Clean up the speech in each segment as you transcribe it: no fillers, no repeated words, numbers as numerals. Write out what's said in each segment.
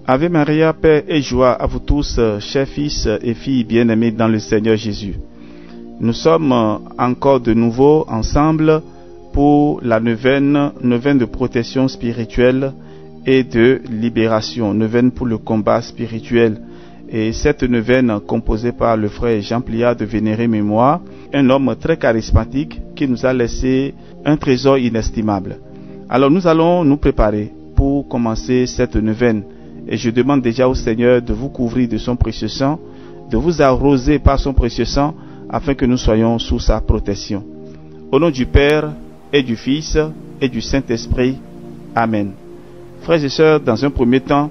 Ave Maria, paix et joie à vous tous, chers fils et filles bien-aimés dans le Seigneur Jésus. Nous sommes encore de nouveau ensemble pour la neuvaine de protection spirituelle et de libération, neuvaine pour le combat spirituel. Et cette neuvaine composée par le frère Jean Pliat de vénérée mémoire, un homme très charismatique qui nous a laissé un trésor inestimable. Alors nous allons nous préparer pour commencer cette neuvaine. Et je demande déjà au Seigneur de vous couvrir de son précieux sang, de vous arroser par son précieux sang, afin que nous soyons sous sa protection. Au nom du Père, et du Fils, et du Saint-Esprit. Amen. Frères et sœurs, dans un premier temps,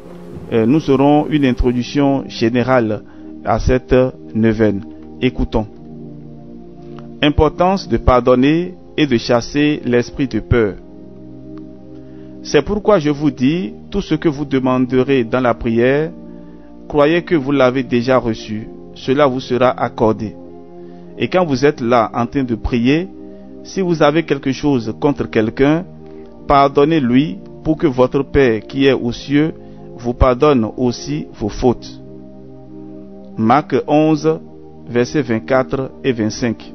nous aurons une introduction générale à cette neuvaine. Écoutons. Importance de pardonner et de chasser l'esprit de peur. C'est pourquoi je vous dis, tout ce que vous demanderez dans la prière, croyez que vous l'avez déjà reçu, cela vous sera accordé. Et quand vous êtes là en train de prier, si vous avez quelque chose contre quelqu'un, pardonnez-lui pour que votre Père qui est aux cieux vous pardonne aussi vos fautes. Marc 11, versets 24 et 25.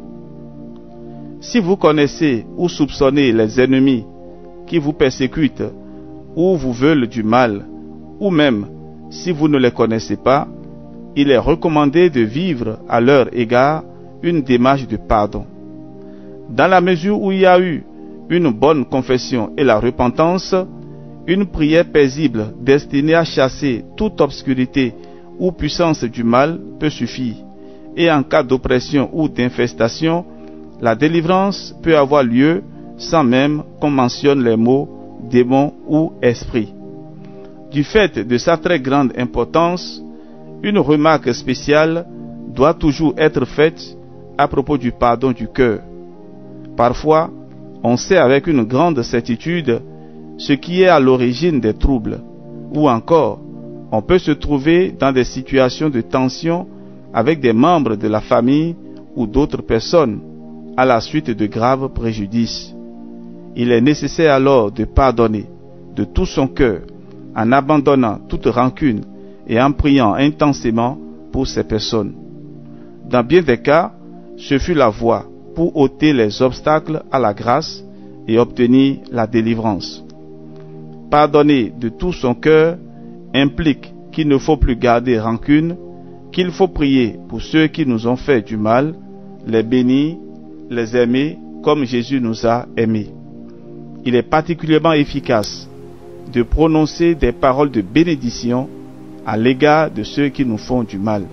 Si vous connaissez ou soupçonnez les ennemis qui vous persécutent ou vous veulent du mal, ou même si vous ne les connaissez pas, il est recommandé de vivre à leur égard une démarche de pardon. Dans la mesure où il y a eu une bonne confession et la repentance, une prière paisible destinée à chasser toute obscurité ou puissance du mal peut suffire. Et en cas d'oppression ou d'infestation, la délivrance peut avoir lieu sans même qu'on mentionne les mots démon ou esprit. Du fait de sa très grande importance, une remarque spéciale doit toujours être faite à propos du pardon du cœur. Parfois, on sait avec une grande certitude ce qui est à l'origine des troubles, ou encore, on peut se trouver dans des situations de tension avec des membres de la famille ou d'autres personnes à la suite de graves préjudices. Il est nécessaire alors de pardonner de tout son cœur en abandonnant toute rancune et en priant intensément pour ces personnes. Dans bien des cas, ce fut la voie pour ôter les obstacles à la grâce et obtenir la délivrance. Pardonner de tout son cœur implique qu'il ne faut plus garder rancune, qu'il faut prier pour ceux qui nous ont fait du mal, les bénir, les aimer comme Jésus nous a aimés. Il est particulièrement efficace de prononcer des paroles de bénédiction à l'égard de ceux qui nous font du mal.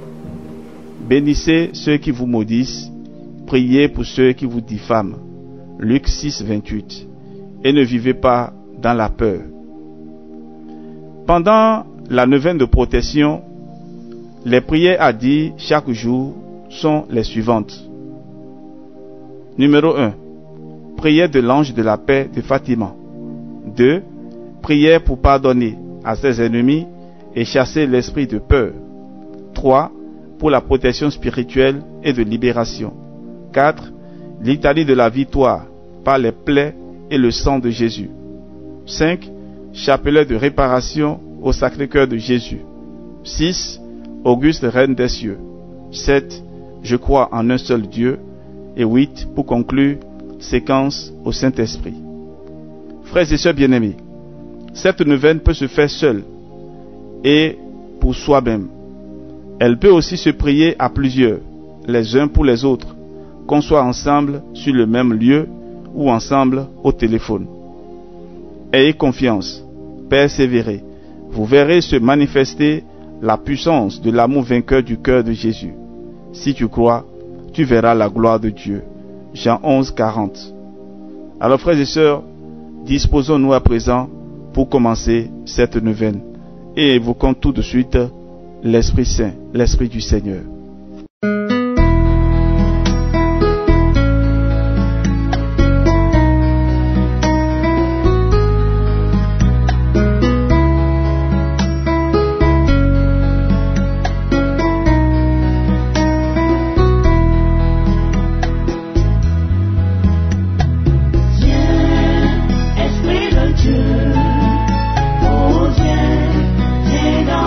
Bénissez ceux qui vous maudissent, priez pour ceux qui vous diffament. Luc 6, 28. Et ne vivez pas dans la peur. Pendant la neuvaine de protection, les prières à dire chaque jour sont les suivantes. Numéro 1. Prière de l'ange de la paix de Fatima. 2. Prière pour pardonner à ses ennemis et chasser l'esprit de peur. 3. Pour la protection spirituelle et de libération. 4. Litanie de la victoire par les plaies et le sang de Jésus. 5. Chapelet de réparation au Sacré-Cœur de Jésus. 6. Auguste Reine des cieux. 7. Je crois en un seul Dieu. Et 8. Pour conclure, séquence au Saint-Esprit. Frères et sœurs bien-aimés, cette neuvaine peut se faire seule et pour soi-même. Elle peut aussi se prier à plusieurs, les uns pour les autres, qu'on soit ensemble sur le même lieu ou ensemble au téléphone. Ayez confiance, persévérez, vous verrez se manifester la puissance de l'amour vainqueur du cœur de Jésus. Si tu crois, tu verras la gloire de Dieu. Jean 11, 40. Alors frères et sœurs, disposons-nous à présent pour commencer cette neuvaine et évoquons tout de suite l'Esprit Saint, l'Esprit du Seigneur. Esprit de Dieu, oh Dieu, viens dans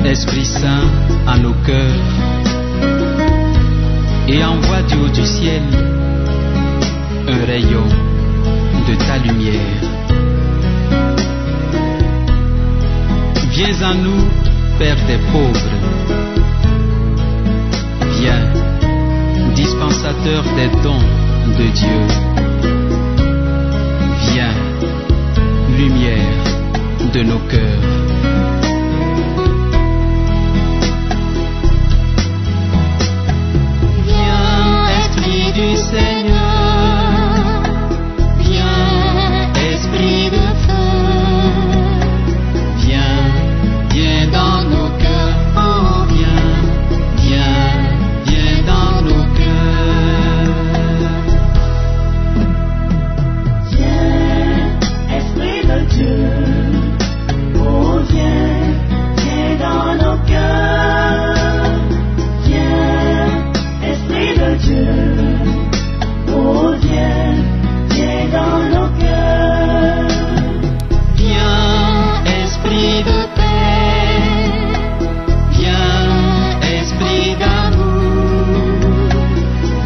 Esprit Saint à nos cœurs et envoie du haut du ciel un rayon de ta lumière. Viens en nous, Père des pauvres. Viens, dispensateur des dons de Dieu. Viens, lumière de nos cœurs. Du Seigneur, viens, Esprit de feu, viens dans nos cœurs, oh viens dans nos cœurs. Viens, Esprit de Dieu, oh viens dans nos cœurs, viens, Esprit de Dieu. Oh, viens dans nos cœurs. Viens, Esprit de paix. Viens, Esprit d'amour.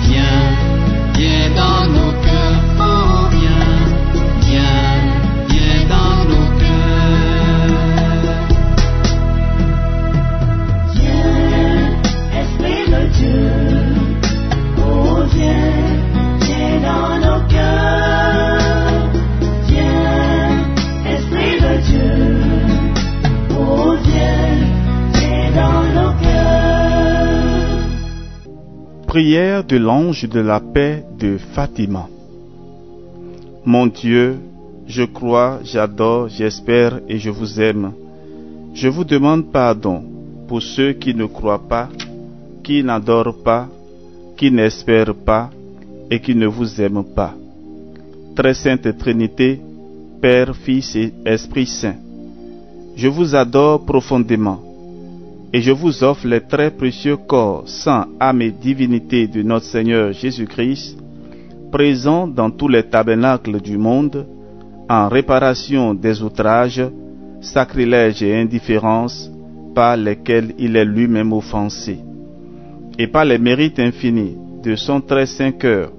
Viens dans nos cœurs. Oh, viens dans nos cœurs. Viens, Esprit de Dieu. Oh, viens dans nos cœurs, viens, Esprit de Dieu, oh viens dans nos cœurs. Prière de l'ange de la paix de Fatima. Mon Dieu, je crois, j'adore, j'espère et je vous aime. Je vous demande pardon pour ceux qui ne croient pas, qui n'adorent pas, qui n'espèrent pas, et qui ne vous aiment pas. Très sainte Trinité, Père, Fils et Esprit Saint, je vous adore profondément et je vous offre les très précieux corps, sang, âme et divinité de notre Seigneur Jésus-Christ, présents dans tous les tabernacles du monde, en réparation des outrages, sacrilèges et indifférences par lesquels il est lui-même offensé, et par les mérites infinis de son très saint cœur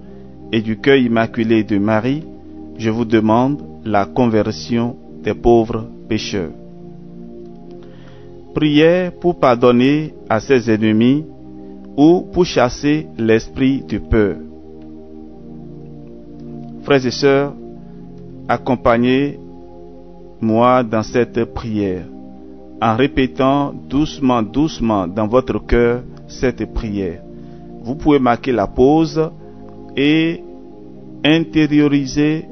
et du cœur immaculé de Marie, je vous demande la conversion des pauvres pécheurs. Prière pour pardonner à ses ennemis ou pour chasser l'esprit de peur. Frères et sœurs, accompagnez-moi dans cette prière en répétant doucement dans votre cœur cette prière. Vous pouvez marquer la pause et intérioriser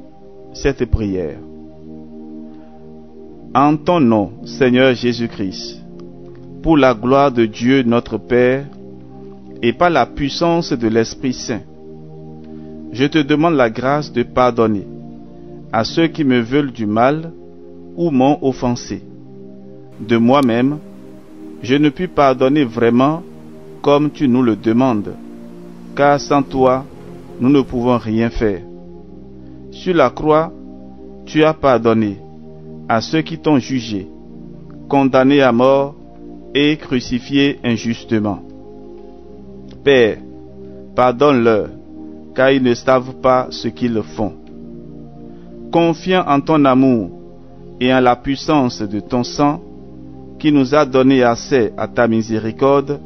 cette prière. En ton nom, Seigneur Jésus-Christ, pour la gloire de Dieu notre Père et par la puissance de l'Esprit Saint, je te demande la grâce de pardonner à ceux qui me veulent du mal ou m'ont offensé. De moi-même, je ne puis pardonner vraiment comme tu nous le demandes, car sans toi, nous ne pouvons rien faire. Sur la croix, tu as pardonné à ceux qui t'ont jugé, condamné à mort et crucifiés injustement. Père, pardonne-leur, car ils ne savent pas ce qu'ils font. Confiant en ton amour et en la puissance de ton sang, qui nous a donné accès à ta miséricorde,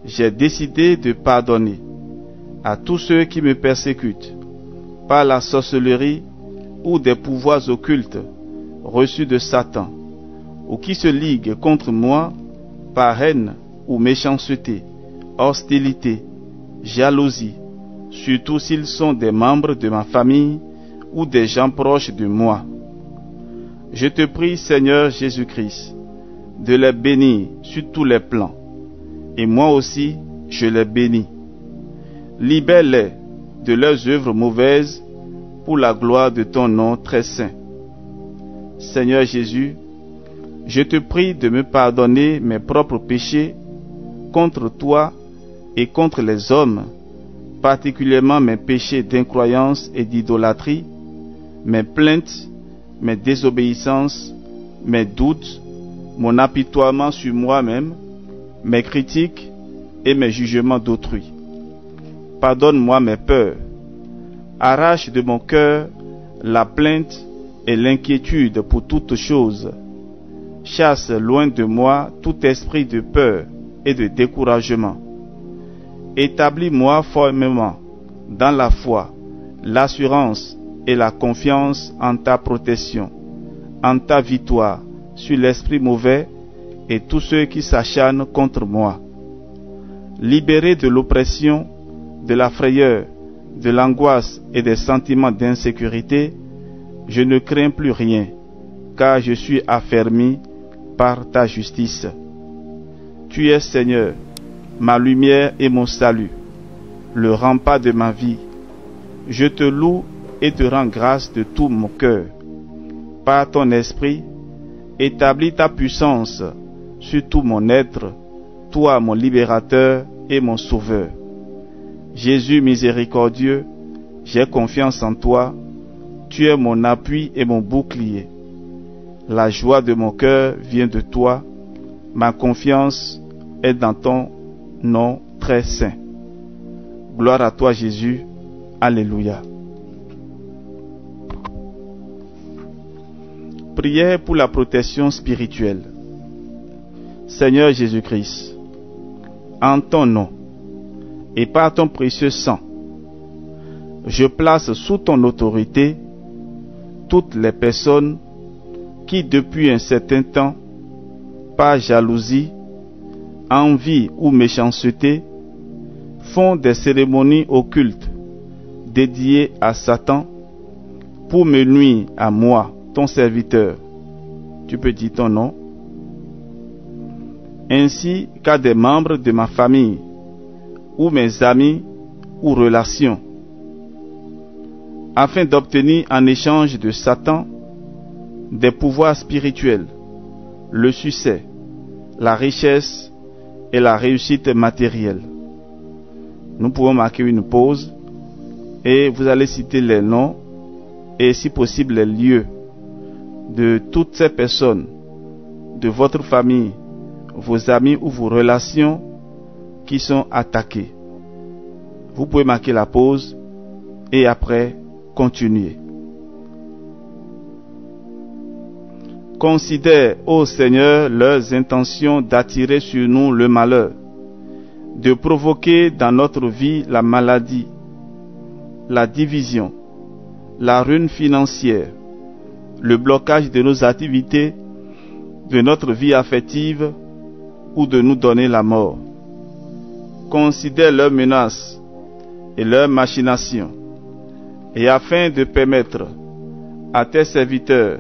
j'ai décidé de pardonner à tous ceux qui me persécutent par la sorcellerie ou des pouvoirs occultes reçus de Satan, ou qui se liguent contre moi par haine ou méchanceté, hostilité, jalousie, surtout s'ils sont des membres de ma famille ou des gens proches de moi. Je te prie, Seigneur Jésus-Christ, de les bénir sur tous les plans, et moi aussi je les bénis. Libère-les de leurs œuvres mauvaises pour la gloire de ton nom très saint. Seigneur Jésus, je te prie de me pardonner mes propres péchés contre toi et contre les hommes, particulièrement mes péchés d'incroyance et d'idolâtrie, mes plaintes, mes désobéissances, mes doutes, mon apitoiement sur moi-même, mes critiques et mes jugements d'autrui. Pardonne-moi mes peurs. Arrache de mon cœur la plainte et l'inquiétude pour toutes choses. Chasse loin de moi tout esprit de peur et de découragement. Établis-moi formellement dans la foi, l'assurance et la confiance en ta protection, en ta victoire sur l'esprit mauvais et tous ceux qui s'acharnent contre moi. Libéré de l'oppression, de la frayeur, de l'angoisse et des sentiments d'insécurité, je ne crains plus rien, car je suis affermi par ta justice. Tu es, Seigneur, ma lumière et mon salut, le rempart de ma vie. Je te loue et te rends grâce de tout mon cœur. Par ton esprit, établis ta puissance sur tout mon être, toi mon libérateur et mon sauveur. Jésus miséricordieux, j'ai confiance en toi, tu es mon appui et mon bouclier. La joie de mon cœur vient de toi, ma confiance est dans ton nom très saint. Gloire à toi Jésus, alléluia. Prière pour la protection spirituelle. Seigneur Jésus-Christ, en ton nom et par ton précieux sang, je place sous ton autorité toutes les personnes qui depuis un certain temps, par jalousie, envie ou méchanceté, font des cérémonies occultes dédiées à Satan pour me nuire à moi, ton serviteur. Tu peux dire ton nom. Ainsi qu'à des membres de ma famille, ou mes amis, ou relations, afin d'obtenir en échange de Satan des pouvoirs spirituels, le succès, la richesse et la réussite matérielle. Nous pouvons marquer une pause et vous allez citer les noms et si possible les lieux de toutes ces personnes, de votre famille, vos amis ou vos relations qui sont attaquées. Vous pouvez marquer la pause et après continuer. Considère, ô Seigneur, leurs intentions d'attirer sur nous le malheur, de provoquer dans notre vie la maladie, la division, la ruine financière, le blocage de nos activités, de notre vie affective ou de nous donner la mort. Considère leurs menaces et leurs machinations, et afin de permettre à tes serviteurs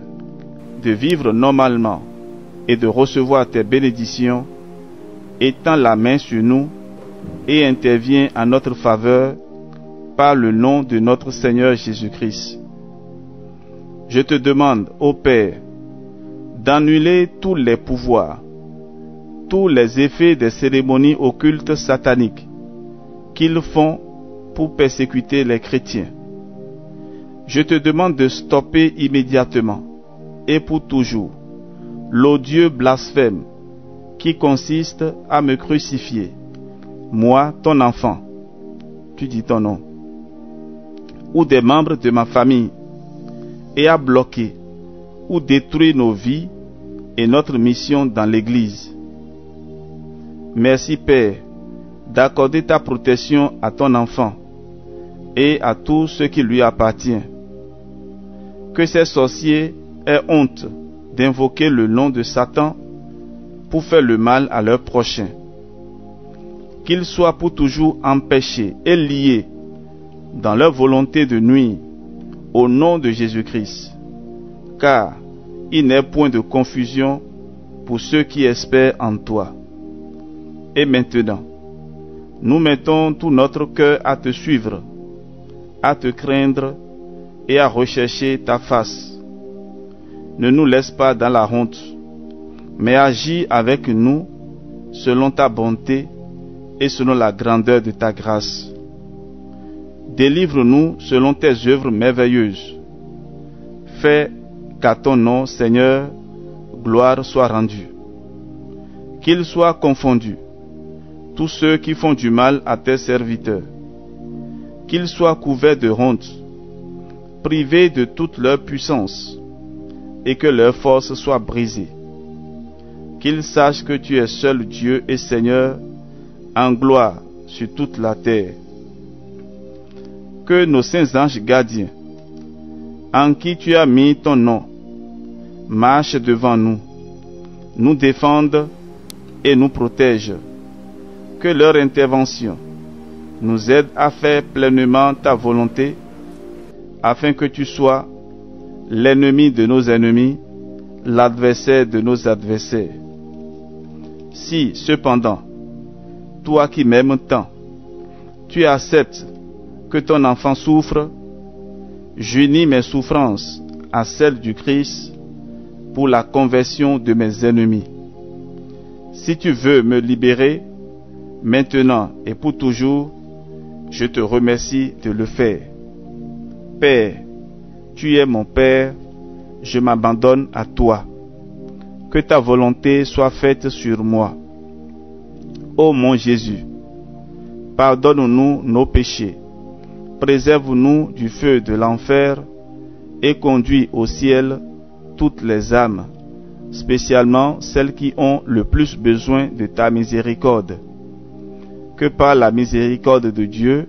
de vivre normalement et de recevoir tes bénédictions, étends la main sur nous et interviens en notre faveur par le nom de notre Seigneur Jésus-Christ. Je te demande, ô Père, d'annuler tous les pouvoirs, tous les effets des cérémonies occultes sataniques qu'ils font pour persécuter les chrétiens. Je te demande de stopper immédiatement et pour toujours l'odieux blasphème qui consiste à me crucifier, moi, ton enfant, tu dis ton nom, ou des membres de ma famille, et à bloquer ou détruire nos vies et notre mission dans l'Église. Merci Père d'accorder ta protection à ton enfant et à tout ce qui lui appartient. Que ces sorciers aient honte d'invoquer le nom de Satan pour faire le mal à leur prochain. Qu'ils soient pour toujours empêchés et liés dans leur volonté de nuire au nom de Jésus-Christ, car il n'est point de confusion pour ceux qui espèrent en toi. Et maintenant, nous mettons tout notre cœur à te suivre, à te craindre et à rechercher ta face. Ne nous laisse pas dans la honte, mais agis avec nous selon ta bonté et selon la grandeur de ta grâce. Délivre-nous selon tes œuvres merveilleuses. Fais qu'à ton nom, Seigneur, gloire soit rendue. Qu'ils soient confondus tous ceux qui font du mal à tes serviteurs. Qu'ils soient couverts de honte, privés de toute leur puissance, et que leur force soit brisée. Qu'ils sachent que tu es seul Dieu et Seigneur, en gloire sur toute la terre. Que nos saints anges gardiens, en qui tu as mis ton nom, marchent devant nous, nous défendent et nous protègent. Que leur intervention nous aide à faire pleinement ta volonté, afin que tu sois l'ennemi de nos ennemis, l'adversaire de nos adversaires. Si, cependant, toi qui m'aimes tant, tu acceptes que ton enfant souffre, j'unis mes souffrances à celles du Christ pour la conversion de mes ennemis. Si tu veux me libérer, maintenant et pour toujours, je te remercie de le faire. Père, tu es mon Père, je m'abandonne à toi. Que ta volonté soit faite sur moi. Ô mon Jésus, pardonne-nous nos péchés, préserve-nous du feu de l'enfer et conduis au ciel toutes les âmes, spécialement celles qui ont le plus besoin de ta miséricorde. Que par la miséricorde de Dieu,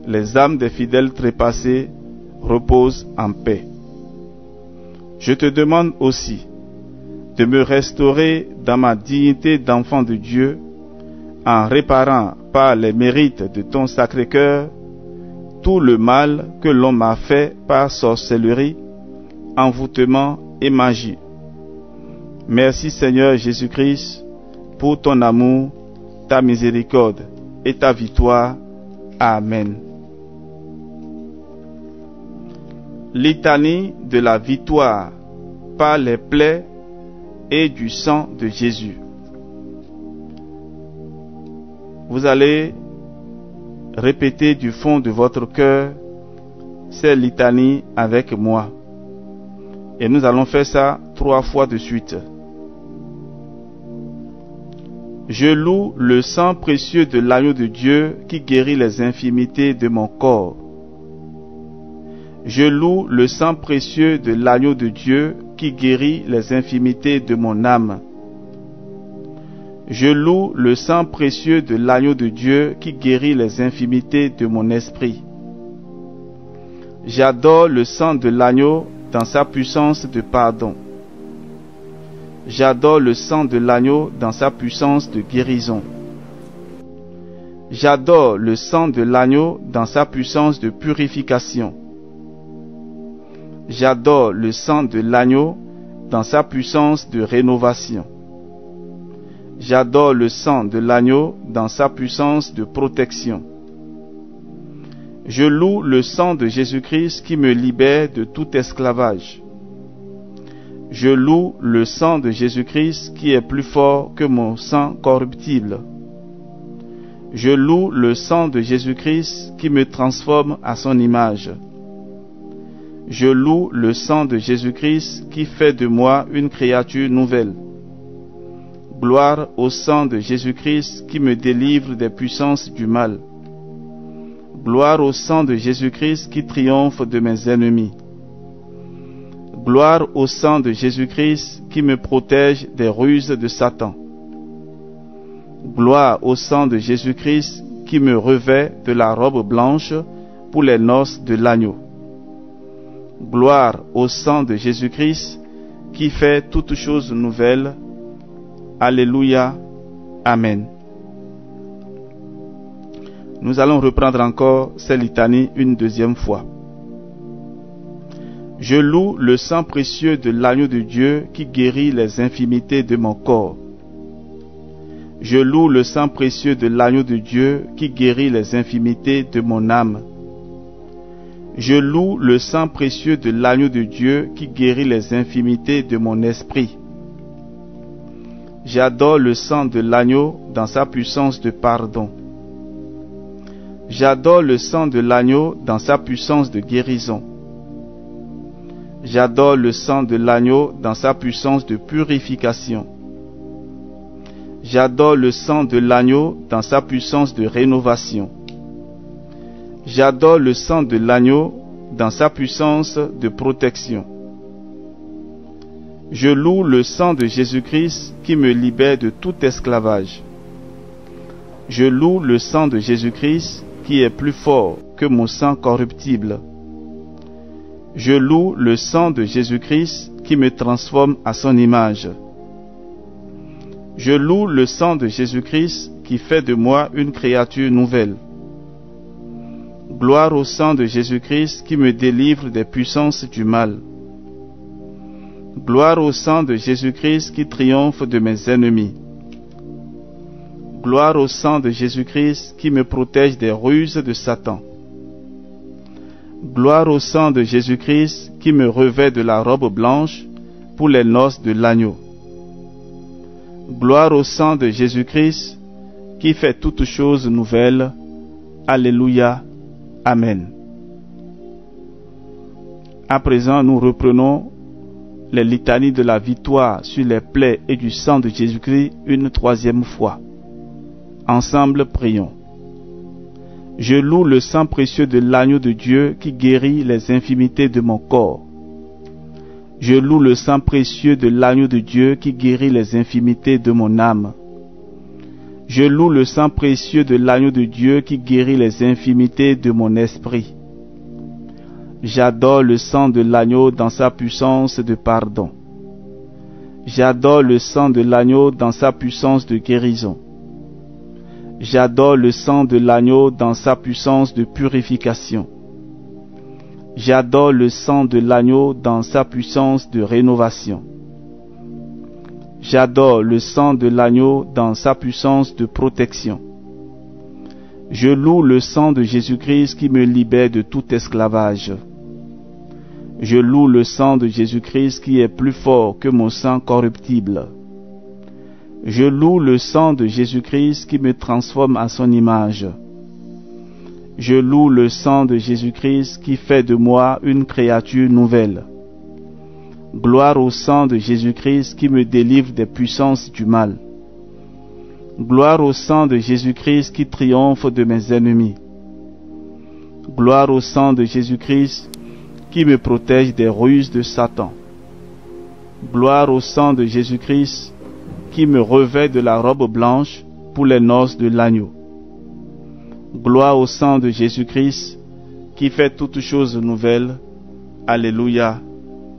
les âmes des fidèles trépassés reposent en paix. Je te demande aussi de me restaurer dans ma dignité d'enfant de Dieu en réparant par les mérites de ton Sacré-Cœur tout le mal que l'on m'a fait par sorcellerie, envoûtement et magie. Merci Seigneur Jésus-Christ pour ton amour, ta miséricorde et ta victoire. Amen. Litanie de la victoire par les plaies et du sang de Jésus. Vous allez répéter du fond de votre cœur ces litanies avec moi. Et nous allons faire ça 3 fois de suite. Je loue le sang précieux de l'agneau de Dieu qui guérit les infirmités de mon corps. Je loue le sang précieux de l'agneau de Dieu qui guérit les infirmités de mon âme. Je loue le sang précieux de l'agneau de Dieu qui guérit les infirmités de mon esprit. J'adore le sang de l'agneau dans sa puissance de pardon. J'adore le sang de l'agneau dans sa puissance de guérison. J'adore le sang de l'agneau dans sa puissance de purification. J'adore le sang de l'agneau dans sa puissance de rénovation. J'adore le sang de l'agneau dans sa puissance de protection. Je loue le sang de Jésus-Christ qui me libère de tout esclavage. Je loue le sang de Jésus-Christ qui est plus fort que mon sang corruptible. Je loue le sang de Jésus-Christ qui me transforme à son image. Je loue le sang de Jésus-Christ qui fait de moi une créature nouvelle. Gloire au sang de Jésus-Christ qui me délivre des puissances du mal. Gloire au sang de Jésus-Christ qui triomphe de mes ennemis. Gloire au sang de Jésus-Christ qui me protège des ruses de Satan. Gloire au sang de Jésus-Christ qui me revêt de la robe blanche pour les noces de l'agneau. Gloire au sang de Jésus-Christ qui fait toutes choses nouvelles. Alléluia. Amen. Nous allons reprendre encore ces litanies une deuxième fois. Je loue le sang précieux de l'agneau de Dieu qui guérit les infirmités de mon corps. Je loue le sang précieux de l'agneau de Dieu qui guérit les infirmités de mon âme. Je loue le sang précieux de l'agneau de Dieu qui guérit les infirmités de mon esprit. J'adore le sang de l'agneau dans sa puissance de pardon. J'adore le sang de l'agneau dans sa puissance de guérison. J'adore le sang de l'agneau dans sa puissance de purification. J'adore le sang de l'agneau dans sa puissance de rénovation. J'adore le sang de l'agneau dans sa puissance de protection. Je loue le sang de Jésus-Christ qui me libère de tout esclavage. Je loue le sang de Jésus-Christ qui est plus fort que mon sang corruptible. Je loue le sang de Jésus-Christ qui me transforme à son image. Je loue le sang de Jésus-Christ qui fait de moi une créature nouvelle. Gloire au sang de Jésus-Christ qui me délivre des puissances du mal. Gloire au sang de Jésus-Christ qui triomphe de mes ennemis. Gloire au sang de Jésus-Christ qui me protège des ruses de Satan. Gloire au sang de Jésus-Christ qui me revêt de la robe blanche pour les noces de l'agneau. Gloire au sang de Jésus-Christ qui fait toutes choses nouvelles. Alléluia. Amen. À présent, nous reprenons les litanies de la victoire sur les plaies et du sang de Jésus-Christ une troisième fois. Ensemble, prions. Je loue le sang précieux de l'agneau de Dieu qui guérit les infirmités de mon corps. Je loue le sang précieux de l'agneau de Dieu qui guérit les infirmités de mon âme. Je loue le sang précieux de l'agneau de Dieu qui guérit les infirmités de mon esprit. J'adore le sang de l'agneau dans sa puissance de pardon. J'adore le sang de l'agneau dans sa puissance de guérison. J'adore le sang de l'agneau dans sa puissance de purification. J'adore le sang de l'agneau dans sa puissance de rénovation. J'adore le sang de l'agneau dans sa puissance de protection. Je loue le sang de Jésus-Christ qui me libère de tout esclavage. Je loue le sang de Jésus-Christ qui est plus fort que mon sang corruptible. Je loue le sang de Jésus-Christ qui me transforme à son image. Je loue le sang de Jésus-Christ qui fait de moi une créature nouvelle. Gloire au sang de Jésus-Christ qui me délivre des puissances du mal. Gloire au sang de Jésus-Christ qui triomphe de mes ennemis. Gloire au sang de Jésus-Christ qui me protège des ruses de Satan. Gloire au sang de Jésus-Christ qui me revêt de la robe blanche pour les noces de l'agneau. Gloire au sang de Jésus-Christ qui fait toutes choses nouvelles. Alléluia.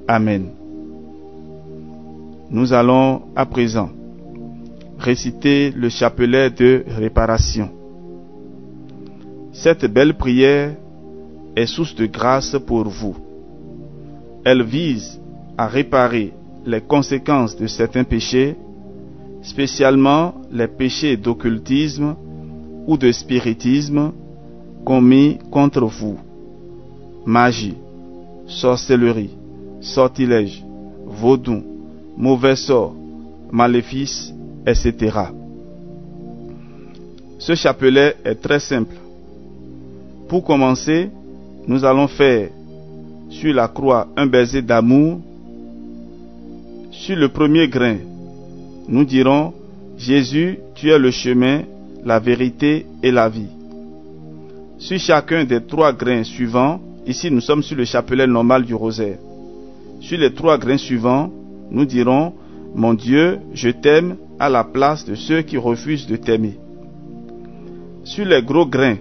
Amen. Nous allons à présent réciter le chapelet de réparation. Cette belle prière est source de grâce pour vous. Elle vise à réparer les conséquences de certains péchés, spécialement les péchés d'occultisme ou de spiritisme commis contre vous. Magie, sorcellerie, sortilège, vaudou, mauvais sort, maléfice, etc. Ce chapelet est très simple. Pour commencer, nous allons faire sur la croix un baiser d'amour. Sur le premier grain, nous dirons Jésus, tu es le chemin, la vérité et la vie. Sur chacun des 3 grains suivants, ici nous sommes sur le chapelet normal du rosaire. Sur les 3 grains suivants, nous dirons « Mon Dieu, je t'aime » à la place de ceux qui refusent de t'aimer. Sur les gros grains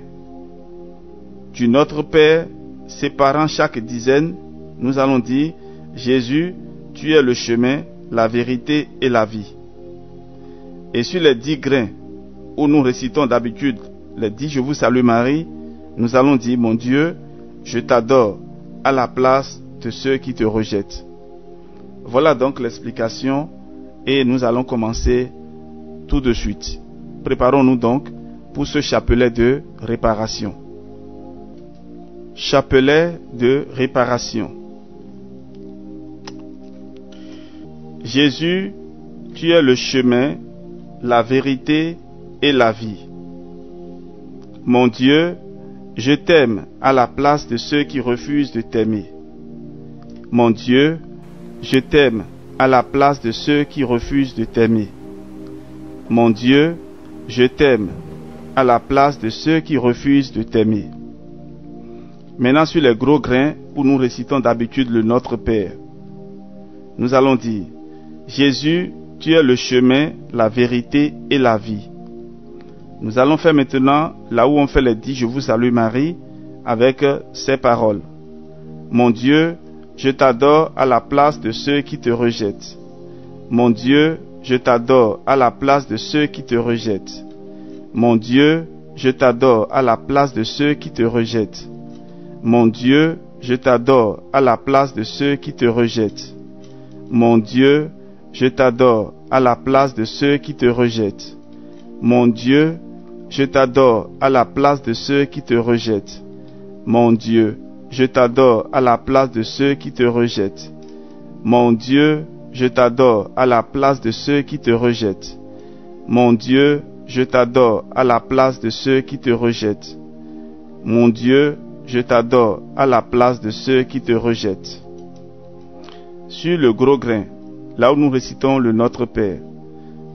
du Notre Père, séparant chaque dizaine, nous allons dire « Jésus, tu es le chemin, la vérité et la vie ». Et sur les 10 grains, où nous récitons d'habitude les 10 « Je vous salue Marie », nous allons dire « Mon Dieu, je t'adore » à la place de ceux qui te rejettent. Voilà donc l'explication et nous allons commencer tout de suite. Préparons-nous donc pour ce chapelet de réparation. Chapelet de réparation. Jésus, tu es le chemin, la vérité et la vie. Mon Dieu, je t'aime à la place de ceux qui refusent de t'aimer. Mon Dieu, je t'aime à la place de ceux qui refusent de t'aimer. Mon Dieu, je t'aime à la place de ceux qui refusent de t'aimer. Maintenant sur les gros grains où nous récitons d'habitude le Notre Père, nous allons dire « Jésus, tu es le chemin, la vérité et la vie ». Nous allons faire maintenant là où on fait les 10 « Je vous salue Marie » avec ces paroles. Mon Dieu, je t'adore à la place de ceux qui te rejettent. Mon Dieu, je t'adore à la place de ceux qui te rejettent. Mon Dieu, je t'adore à la place de ceux qui te rejettent. Mon Dieu, je t'adore à la place de ceux qui te rejettent. Mon Dieu, je t'adore à la place de ceux qui te rejettent. Mon Dieu, je t'adore à la place de ceux qui te rejettent. Mon Dieu, je t'adore à la place de ceux qui te rejettent. Mon Dieu, je t'adore à la place de ceux qui te rejettent. Mon Dieu, je t'adore à la place de ceux qui te rejettent. Mon Dieu, je t'adore à la place de ceux qui te rejettent. Sur le gros grain, là où nous récitons le Notre Père,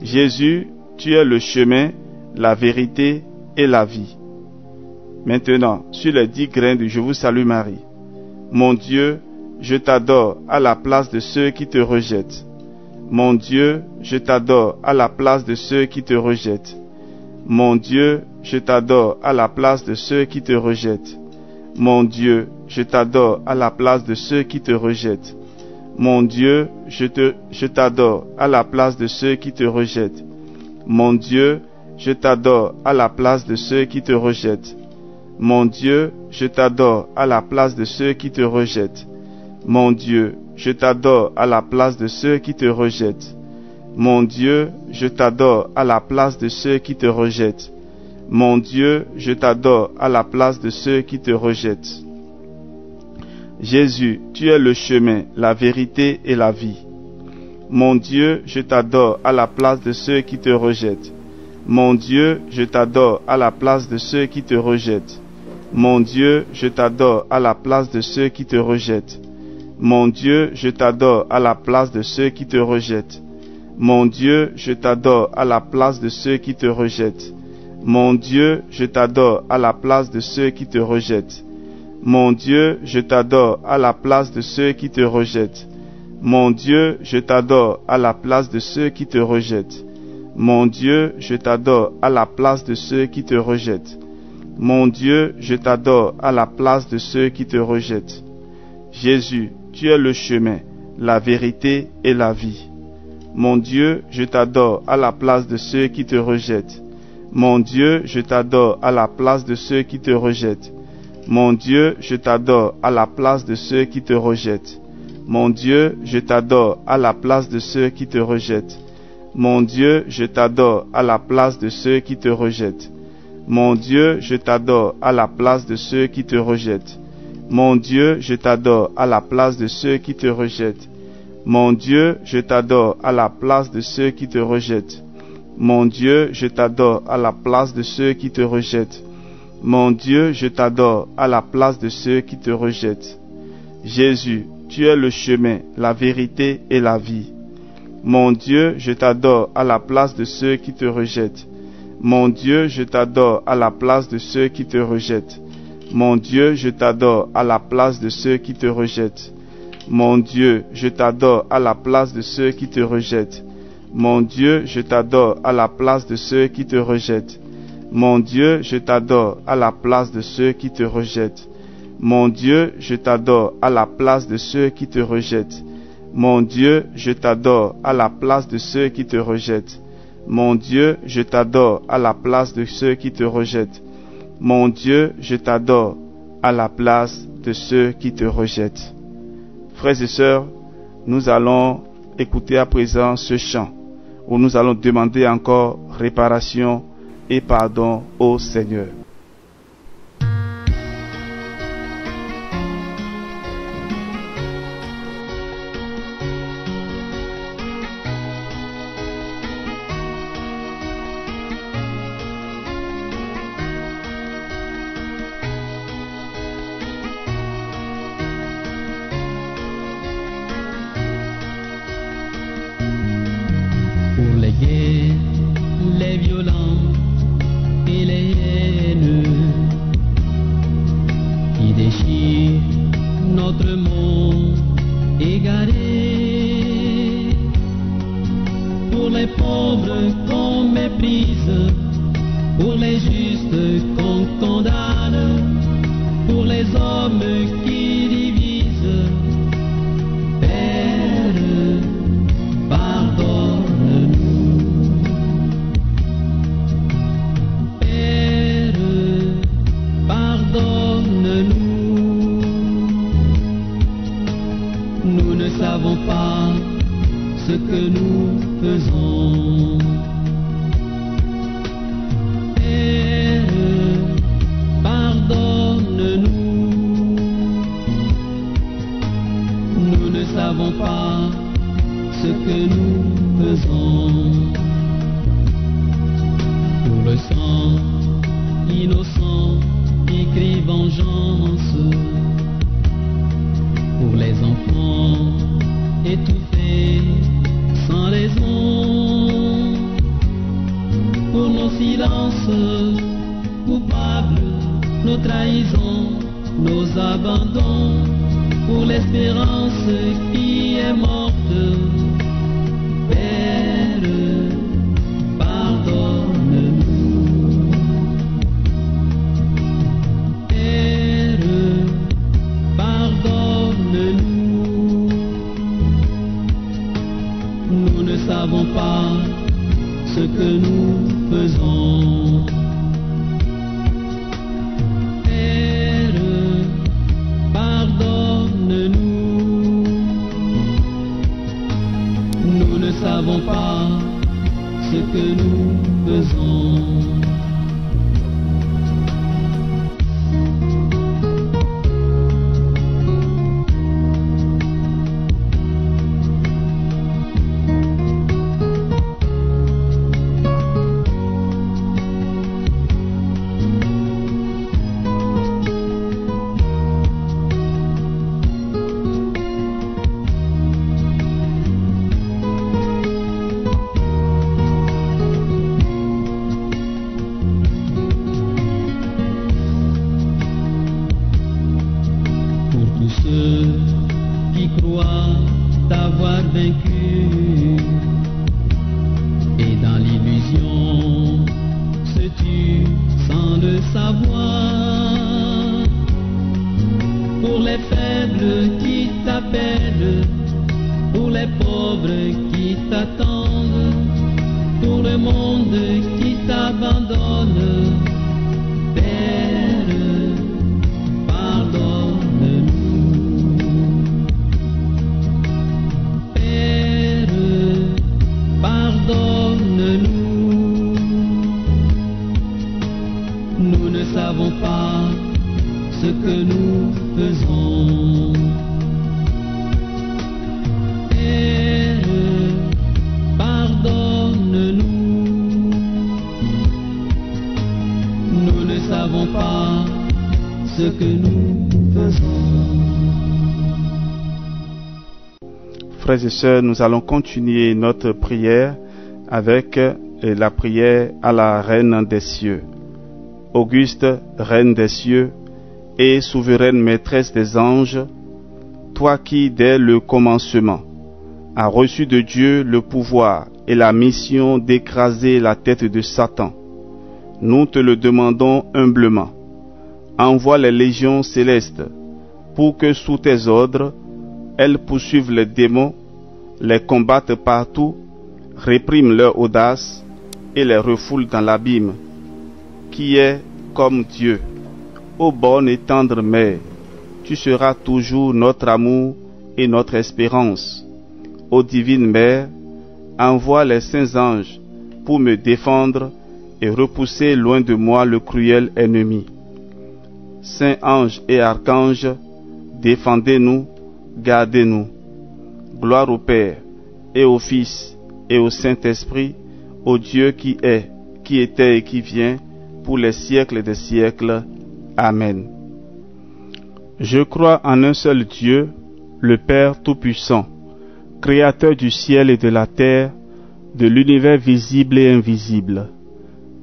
Jésus, tu es le chemin, la vérité et la vie. Maintenant, sur les 10 grains de Je vous salue Marie, mon Dieu, je t'adore à la place de ceux qui te rejettent. Mon Dieu, je t'adore à la place de ceux qui te rejettent. Mon Dieu, je t'adore à la place de ceux qui te rejettent. Mon Dieu, je t'adore à la place de ceux qui te rejettent. Mon Dieu, je t'adore à la place de ceux qui te rejettent. Mon Dieu, je t'adore à la place de ceux qui te rejettent. Mon Dieu, je t'adore à la place de ceux qui te rejettent. Mon Dieu, je t'adore à la place de ceux qui te rejettent. Mon Dieu, je t'adore à la place de ceux qui te rejettent. Mon Dieu, je t'adore à la place de ceux qui te rejettent. Jésus, tu es le chemin, la vérité et la vie. Mon Dieu, je t'adore à la place de ceux qui te rejettent. Mon Dieu, je t'adore à la place de ceux qui te rejettent. Mon Dieu, je t'adore à la place de ceux qui te rejettent. Mon Dieu, je t'adore à la place de ceux qui te rejettent. Mon Dieu, je t'adore à la place de ceux qui te rejettent. Mon Dieu, je t'adore à la place de ceux qui te rejettent. Mon Dieu, je t'adore à la place de ceux qui te rejettent. Mon Dieu, je t'adore à la place de ceux qui te rejettent. Mon Dieu, je t'adore à la place de ceux qui te rejettent. Mon Dieu, je t'adore à la place de ceux qui te rejettent. Jésus, tu es le chemin, la vérité et la vie. Mon Dieu, je t'adore à la place de ceux qui te rejettent. Mon Dieu, je t'adore à la place de ceux qui te rejettent. Mon Dieu, je t'adore à la place de ceux qui te rejettent. Mon Dieu, je t'adore à la place de ceux qui te rejettent. Mon Dieu, je t'adore à la place de ceux qui te rejettent. Mon Dieu, je t'adore à la place de ceux qui te rejettent. Mon Dieu, je t'adore à la place de ceux qui te rejettent. Mon Dieu, je t'adore à la place de ceux qui te rejettent. Mon Dieu, je t'adore à la place de ceux qui te rejettent. Mon Dieu, je t'adore à la place de ceux qui te rejettent. Jésus, tu es le chemin, la vérité et la vie. Mon Dieu, je t'adore à la place de ceux qui te rejettent. Mon Dieu, je t'adore à la place de ceux qui te rejettent. Mon Dieu, je t'adore à la place de ceux qui te rejettent. Mon Dieu, je t'adore à la place de ceux qui te rejettent. Mon Dieu, je t'adore à la place de ceux qui te rejettent. Mon Dieu, je t'adore à la place de ceux qui te rejettent. Mon Dieu, je t'adore à la place de ceux qui te rejettent. Mon Dieu, je t'adore à la place de ceux qui te rejettent. Mon Dieu, je t'adore à la place de ceux qui te rejettent. Mon Dieu, je t'adore à la place de ceux qui te rejettent. Frères et sœurs, nous allons écouter à présent ce chant où nous allons demander encore réparation et pardon au Seigneur. Les violents et les haineux qui déchirent notre monde égaré, pour les pauvres qu'on méprise, pour les justes qu'on condamne, pour les hommes qui divisent. Père, pardonne-nous. Nous ne savons pas ce que nous faisons. Père, pardonne-nous. Nous ne savons pas ce que nous faisons. Pour le sang innocent qui crie vengeance, pour les enfants étouffés sans raison, pour nos silences coupables, nos trahisons, nos abandons, pour l'espérance qui est morte. Père, pardonne-nous. Père, pardonne-nous. Nous ne savons pas ce que nous faisons. Père, pardonne-nous. Nous ne savons pas ce que nous faisons. Ceux qui croient t'avoir vaincu et dans l'illusion se tuent sans le savoir. Pour les faibles qui t'appellent, pour les pauvres qui t'attendent, pour le monde qui t'abandonne. Père, pardonne-nous. Pardonne-nous. Nous ne savons pas ce que nous faisons. Père, pardonne-nous. Nous ne savons pas ce que nous faisons. Frères et sœurs, nous allons continuer notre prière avec la prière à la Reine des cieux. Auguste, Reine des cieux et souveraine maîtresse des anges, toi qui, dès le commencement, as reçu de Dieu le pouvoir et la mission d'écraser la tête de Satan, nous te le demandons humblement. Envoie les légions célestes pour que sous tes ordres, elles poursuivent les démons, les combattent partout, répriment leur audace et les refoulent dans l'abîme, qui est comme Dieu. Ô bonne et tendre Mère, tu seras toujours notre amour et notre espérance. Ô divine Mère, envoie les saints anges pour me défendre et repousser loin de moi le cruel ennemi. Saints anges et archanges, défendez-nous, gardez-nous. Gloire au Père, et au Fils, et au Saint-Esprit, au Dieu qui est, qui était et qui vient, pour les siècles des siècles. Amen. Je crois en un seul Dieu, le Père Tout-Puissant, Créateur du ciel et de la terre, de l'univers visible et invisible.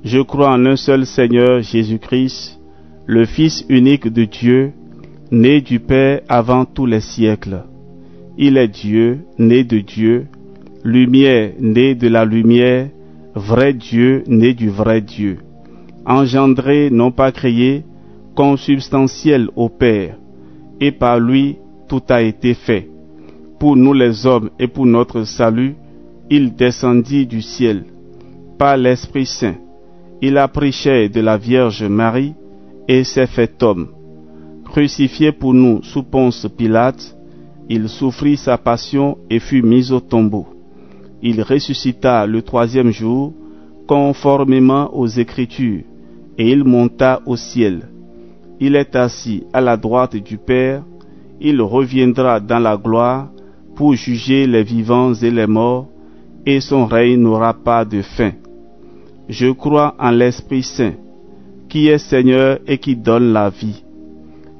Je crois en un seul Seigneur Jésus-Christ, le Fils unique de Dieu, né du Père avant tous les siècles. Il est Dieu, né de Dieu, lumière née de la lumière, vrai Dieu né du vrai Dieu, engendré, non pas créé, consubstantiel au Père, et par lui tout a été fait. Pour nous les hommes et pour notre salut, il descendit du ciel. Par l'Esprit Saint, il a pris chair de la Vierge Marie et s'est fait homme. Crucifié pour nous sous Ponce Pilate, il souffrit sa passion et fut mis au tombeau. Il ressuscita le troisième jour, conformément aux Écritures, et il monta au ciel. Il est assis à la droite du Père, il reviendra dans la gloire pour juger les vivants et les morts, et son règne n'aura pas de fin. Je crois en l'Esprit Saint, qui est Seigneur et qui donne la vie.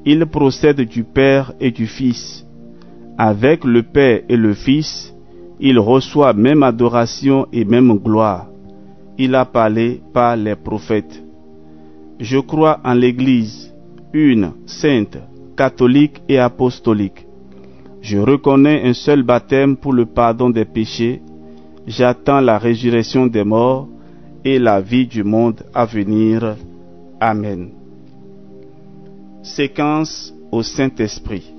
Il procède du Père et du Fils. Avec le Père et le Fils, il reçoit même adoration et même gloire. Il a parlé par les prophètes. Je crois en l'Église, une, sainte, catholique et apostolique. Je reconnais un seul baptême pour le pardon des péchés. J'attends la résurrection des morts et la vie du monde à venir. Amen. Séquence au Saint-Esprit.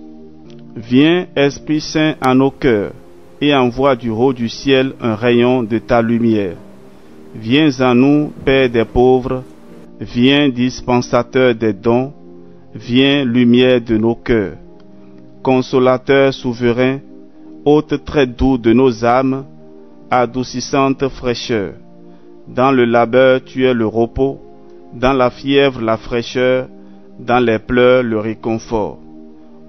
Viens, Esprit Saint, en nos cœurs, et envoie du haut du ciel un rayon de ta lumière. Viens en nous, Père des pauvres, viens, dispensateur des dons, viens, lumière de nos cœurs. Consolateur souverain, hôte très doux de nos âmes, adoucissante fraîcheur. Dans le labeur tu es le repos, dans la fièvre la fraîcheur, dans les pleurs le réconfort.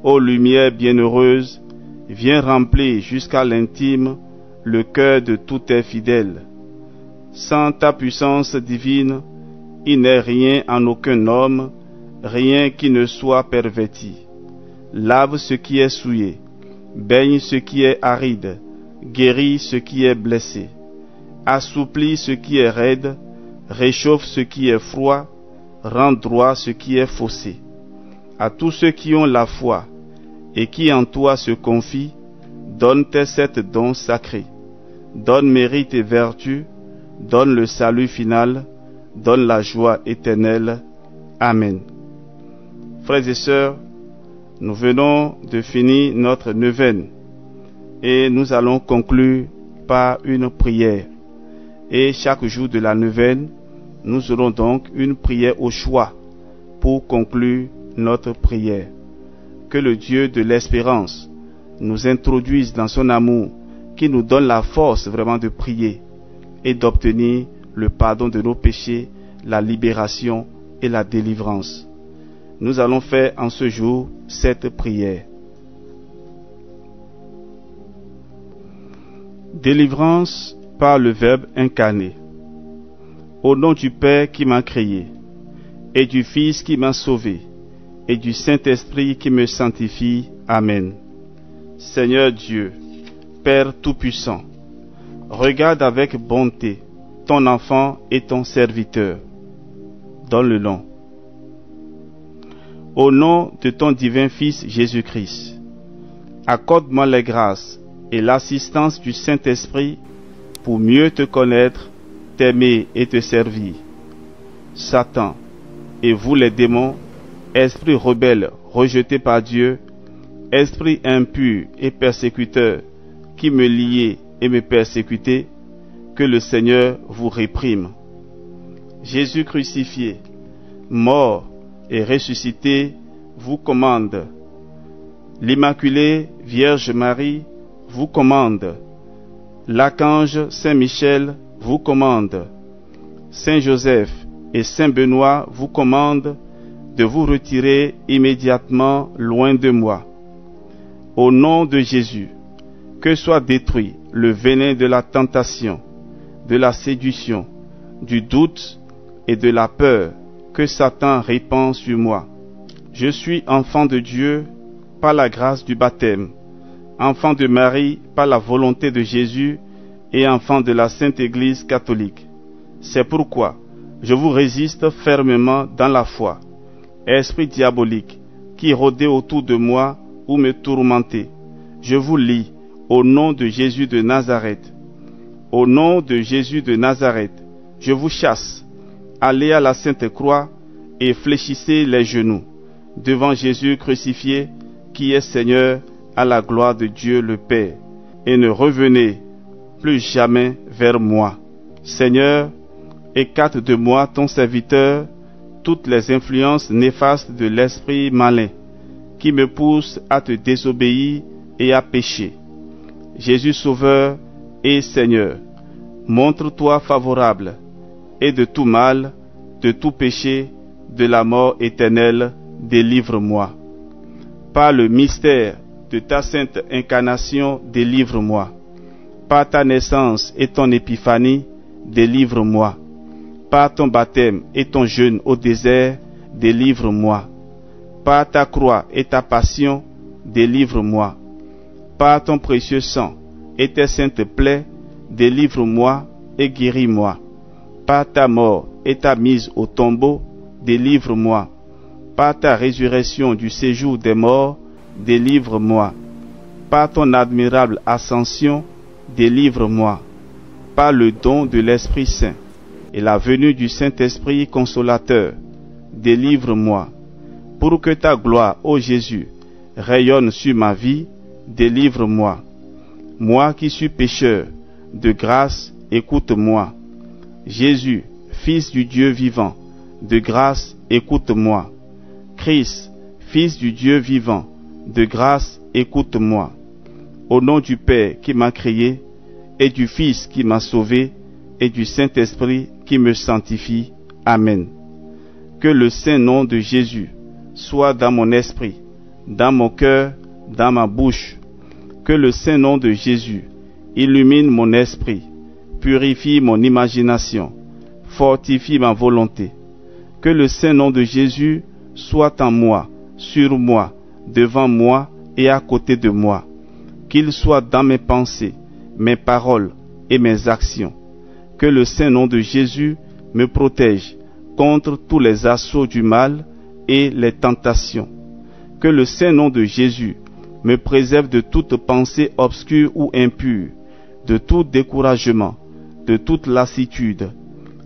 Ô lumière bienheureuse, viens remplir jusqu'à l'intime le cœur de tous tes fidèles. Sans ta puissance divine, il n'est rien en aucun homme, rien qui ne soit perverti. Lave ce qui est souillé, baigne ce qui est aride, guéris ce qui est blessé, assouplis ce qui est raide, réchauffe ce qui est froid, rend droit ce qui est faussé. À tous ceux qui ont la foi et qui en toi se confient, donne tes 7 dons sacrés, donne mérite et vertu, donne le salut final, donne la joie éternelle. Amen. Frères et sœurs, nous venons de finir notre neuvaine et nous allons conclure par une prière. Et chaque jour de la neuvaine, nous aurons donc une prière au choix pour conclure notre prière. Que le Dieu de l'espérance nous introduise dans son amour, qui nous donne la force vraiment de prier et d'obtenir le pardon de nos péchés, la libération et la délivrance. Nous allons faire en ce jour cette prière. Délivrance par le Verbe incarné. Au nom du Père qui m'a créé, et du Fils qui m'a sauvé, et du Saint-Esprit qui me sanctifie. Amen. Seigneur Dieu, Père Tout-Puissant, regarde avec bonté ton enfant et ton serviteur. Donne-le-leur. Au nom de ton divin Fils Jésus-Christ, accorde-moi les grâces et l'assistance du Saint-Esprit pour mieux te connaître, t'aimer et te servir. Satan et vous les démons, esprits rebelles rejetés par Dieu, esprits impurs et persécuteurs qui me liez et me persécutez, que le Seigneur vous réprime. Jésus crucifié, mort et ressuscité, vous commande. L'Immaculée Vierge Marie vous commande. L'archange Saint Michel vous commande. Saint Joseph et Saint Benoît vous commandent de vous retirer immédiatement loin de moi. Au nom de Jésus, que soit détruit le venin de la tentation, de la séduction, du doute et de la peur que Satan répand sur moi. Je suis enfant de Dieu par la grâce du baptême, enfant de Marie par la volonté de Jésus et enfant de la Sainte Église catholique. C'est pourquoi je vous résiste fermement dans la foi. Esprit diabolique qui rôdez autour de moi ou me tourmentez, je vous lie au nom de Jésus de Nazareth. Au nom de Jésus de Nazareth, je vous chasse. Allez à la Sainte Croix et fléchissez les genoux devant Jésus crucifié, qui est Seigneur à la gloire de Dieu le Père, et ne revenez plus jamais vers moi. Seigneur, écarte de moi, ton serviteur, toutes les influences néfastes de l'esprit malin qui me poussent à te désobéir et à pécher. Jésus Sauveur et Seigneur, montre-toi favorable, et de tout mal, de tout péché, de la mort éternelle, délivre-moi. Par le mystère de ta sainte incarnation, délivre-moi. Par ta naissance et ton épiphanie, délivre-moi. Par ton baptême et ton jeûne au désert, délivre-moi. Par ta croix et ta passion, délivre-moi. Par ton précieux sang et tes saintes plaies, délivre-moi et guéris-moi. Par ta mort et ta mise au tombeau, délivre-moi. Par ta résurrection du séjour des morts, délivre-moi. Par ton admirable ascension, délivre-moi. Par le don de l'Esprit Saint et la venue du Saint-Esprit consolateur, délivre-moi. Pour que ta gloire, ô Jésus, rayonne sur ma vie, délivre-moi. Moi qui suis pécheur, de grâce, écoute-moi. Jésus, Fils du Dieu vivant, de grâce, écoute-moi. Christ, Fils du Dieu vivant, de grâce, écoute-moi. Au nom du Père qui m'a créé, et du Fils qui m'a sauvé, et du Saint-Esprit qui me sanctifie. Amen. Que le saint nom de Jésus soit dans mon esprit, dans mon cœur, dans ma bouche. Que le saint nom de Jésus illumine mon esprit, purifie mon imagination, fortifie ma volonté. Que le saint nom de Jésus soit en moi, sur moi, devant moi et à côté de moi. Qu'il soit dans mes pensées, mes paroles et mes actions. Que le saint nom de Jésus me protège contre tous les assauts du mal et les tentations. Que le saint nom de Jésus me préserve de toute pensée obscure ou impure, de tout découragement, de toute lassitude.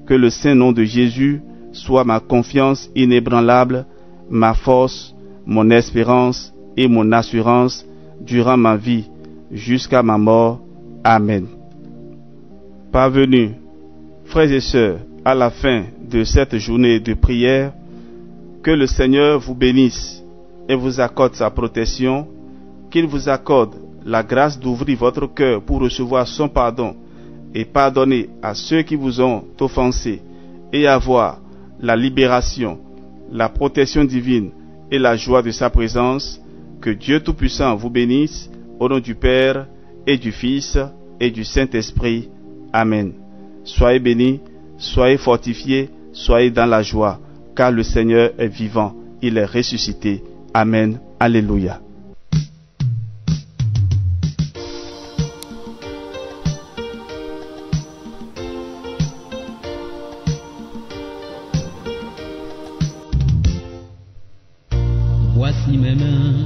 Que le saint nom de Jésus soit ma confiance inébranlable, ma force, mon espérance et mon assurance durant ma vie, jusqu'à ma mort. Amen. Parvenus, frères et sœurs, à la fin de cette journée de prière, que le Seigneur vous bénisse et vous accorde sa protection, qu'il vous accorde la grâce d'ouvrir votre cœur pour recevoir son pardon et pardonner à ceux qui vous ont offensé et avoir la libération, la protection divine et la joie de sa présence. Que Dieu Tout-Puissant vous bénisse, au nom du Père et du Fils et du Saint-Esprit. Amen. Soyez bénis, soyez fortifiés, soyez dans la joie, car le Seigneur est vivant, il est ressuscité. Amen. Alléluia. Voici mes mains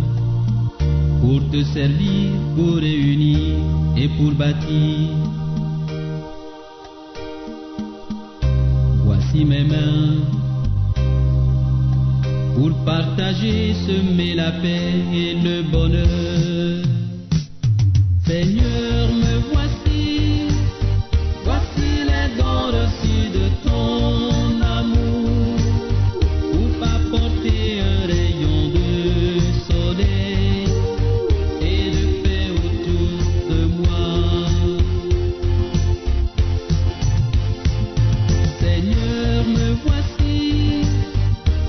pour te servir, pour réunir et pour bâtir. Voici mes mains pour partager, semer la paix et le bonheur. Seigneur, me voici, voici les dons reçus de ton amour, pour apporter un rayon de soleil et de paix autour de moi. Seigneur, me voici,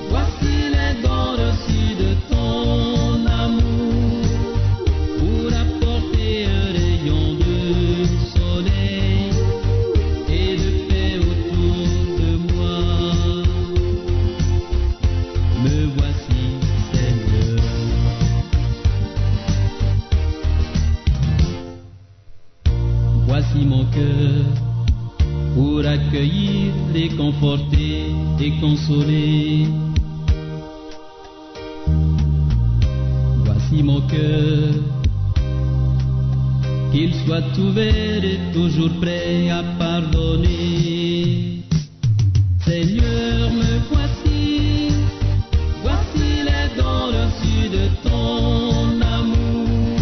voici les dons reçus de ton amour, pour apporter un rayon de soleil et de paix autour de moi. Me voici, Seigneur. Voici mon cœur pour accueillir, réconforter et consoler. Voici mon cœur, qu'il soit ouvert et toujours prêt à pardonner. Seigneur, me voici, voici les dons reçus de ton amour,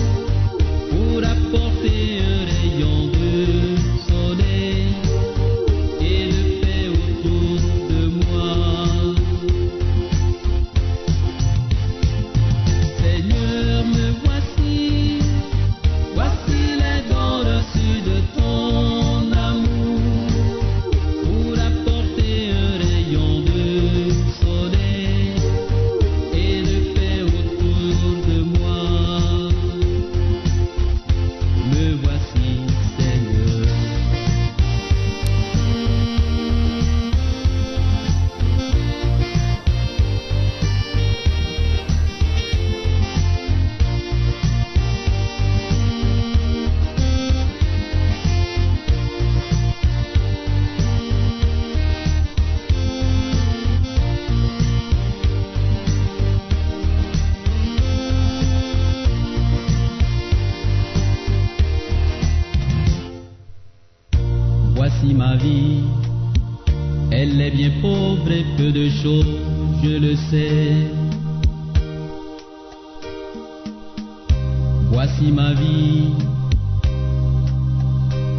pour apporter un rayon de soleil et de paix autour de moi. Seigneur, me voici, voici les dons reçus de ton amour, pour apporter un rayon de soleil et de paix autour de moi. Me voici, Seigneur. Voici ma vie, elle est bien pauvre et peu de choses, je le sais. Voici ma vie,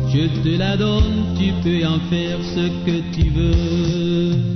je te la donne, tu peux en faire ce que tu veux.